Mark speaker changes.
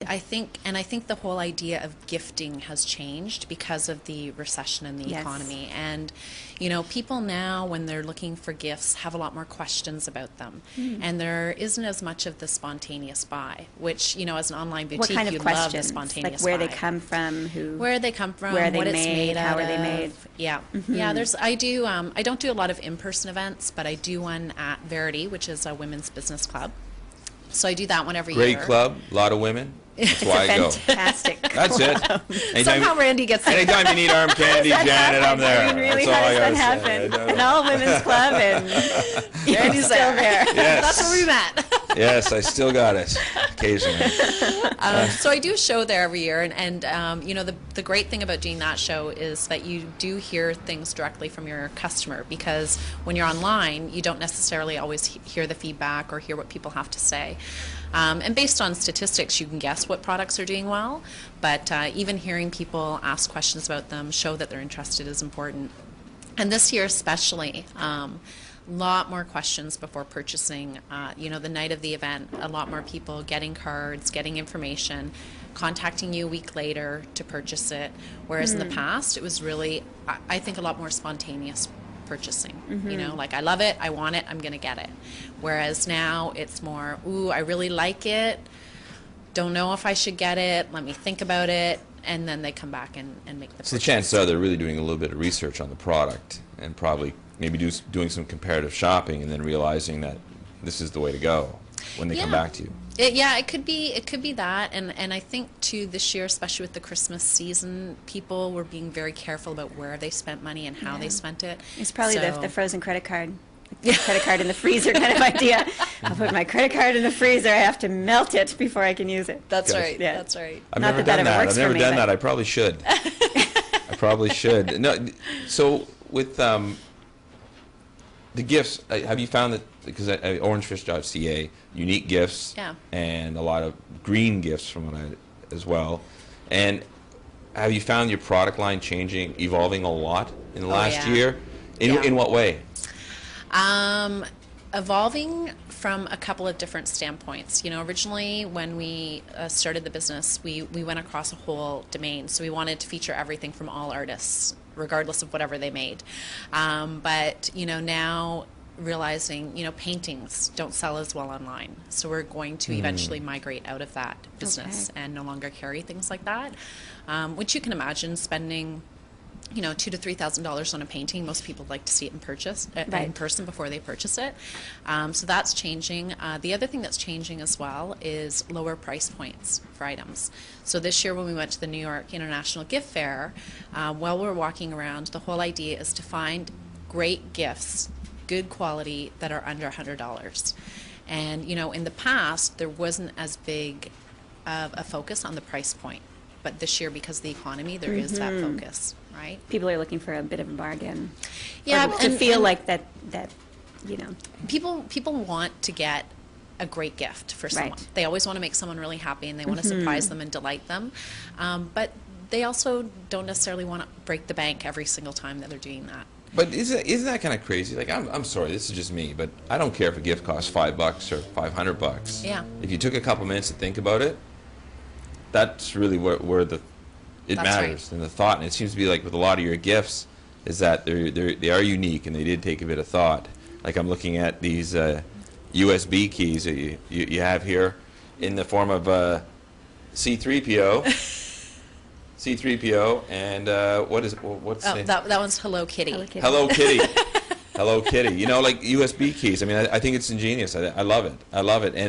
Speaker 1: I think the whole idea of gifting has changed because of the recession in the
Speaker 2: Yes.
Speaker 1: economy. And, people now, when they're looking for gifts, have a lot more questions about them. And there isn't as much of the spontaneous buy, which, as an online
Speaker 2: What
Speaker 1: boutique,
Speaker 2: kind of
Speaker 1: you love the
Speaker 2: questions?
Speaker 1: spontaneous
Speaker 2: Like where
Speaker 1: buy.
Speaker 2: they come from,
Speaker 1: Where they come from,
Speaker 2: where are they
Speaker 1: what it's
Speaker 2: made,
Speaker 1: made
Speaker 2: how
Speaker 1: out
Speaker 2: are they
Speaker 1: of.
Speaker 2: made?
Speaker 1: Yeah, yeah. I don't do a lot of in-person events, but I do one at Verity, which is a women's business club. So I do that one every
Speaker 3: Great
Speaker 1: year.
Speaker 3: club, a lot of women. That's
Speaker 2: It's
Speaker 3: why
Speaker 2: a
Speaker 3: I go.
Speaker 2: fantastic
Speaker 3: That's it.
Speaker 1: Somehow Randy gets it.
Speaker 3: Anytime you need arm candy, Janet, I'm there.
Speaker 2: I mean, really,
Speaker 3: That's all
Speaker 2: how
Speaker 3: I
Speaker 2: does that
Speaker 3: gotta say.
Speaker 2: happen? An all-women's club, and Randy's still there.
Speaker 3: Yes.
Speaker 1: That's where we met.
Speaker 3: Yes, I still got it occasionally.
Speaker 1: So I do a show there every year, and the great thing about doing that show is that you do hear things directly from your customer, because when you're online, you don't necessarily always hear the feedback or hear what people have to say. And based on statistics, you can guess what products are doing well, but even hearing people ask questions about them, show that they're interested, is important. And this year especially, lot more questions before purchasing. The night of the event, a lot more people getting cards, getting information, contacting you a week later to purchase it. Whereas in the past, it was really, I think, a lot more spontaneous purchasing. Like, I love it, I want it, I'm going to get it. Whereas now it's more, ooh, I really like it, don't know if I should get it, let me think about it, and then they come back and make the purchase.
Speaker 3: So the chances are they're really doing a little bit of research on the product and probably maybe doing some comparative shopping and then realizing that this is the way to go when they come back to you.
Speaker 1: It could be that, and I think too this year, especially with the Christmas season, people were being very careful about where they spent money and how they spent it.
Speaker 2: It's probably
Speaker 1: So-
Speaker 2: the frozen credit card. The credit card in the freezer kind of idea. I'll put my credit card in the freezer. I have to melt it before I can use it.
Speaker 1: That's
Speaker 3: Yes.
Speaker 1: right.
Speaker 2: Yeah.
Speaker 1: That's right.
Speaker 3: I've
Speaker 2: Not
Speaker 3: never
Speaker 2: that that
Speaker 3: done
Speaker 2: ever
Speaker 3: that.
Speaker 2: works
Speaker 3: I've never
Speaker 2: for me,
Speaker 3: done
Speaker 2: but-
Speaker 3: that. I probably should. I probably should. No. So with the gifts, have you found that, because orangefish.ca, unique gifts,
Speaker 1: Yeah.
Speaker 3: and a lot of green gifts from what as well, and have you found your product line evolving a lot in the last
Speaker 1: yeah.
Speaker 3: year?
Speaker 1: Yeah.
Speaker 3: In what way?
Speaker 1: Evolving from a couple of different standpoints. Originally when we started the business, we went across a whole domain. So we wanted to feature everything from all artists, regardless of whatever they made. But now realizing, paintings don't sell as well online. So we're going to eventually migrate out of that business and no longer carry things like that, which you can imagine spending $2,000 to $3,000 on a painting. Most people like to see it in person before they purchase it. So that's changing. The other thing that's changing as well is lower price points for items. So this year when we went to the New York International Gift Fair, while we're walking around, the whole idea is to find great gifts, good quality, that are under $100. And in the past there wasn't as big of a focus on the price point. But this year, because of the economy, there is that focus, right?
Speaker 2: People are looking for a bit of a bargain.
Speaker 1: Yeah,
Speaker 2: Or to feel like that.
Speaker 1: People want to get a great gift for someone.
Speaker 2: Right.
Speaker 1: They always want to make someone really happy, and they want to surprise them and delight them. But they also don't necessarily want to break the bank every single time that they're doing that.
Speaker 3: But isn't that kind of crazy? Like, I'm sorry, this is just me, but I don't care if a gift costs $5 or $500.
Speaker 1: Yeah.
Speaker 3: If you took a couple minutes to think about it, that's really where it
Speaker 1: That's
Speaker 3: matters,
Speaker 1: right.
Speaker 3: and the thought. And it seems to be like with a lot of your gifts, is that they are unique and they did take a bit of thought. Like, I'm looking at these USB keys that you have here in the form of C3PO. C3PO, and what's
Speaker 1: Oh,
Speaker 3: the
Speaker 1: that one's Hello Kitty.
Speaker 3: Hello Kitty. Hello Kitty. Like USB keys. I mean, I think it's ingenious. I love it. I love it. And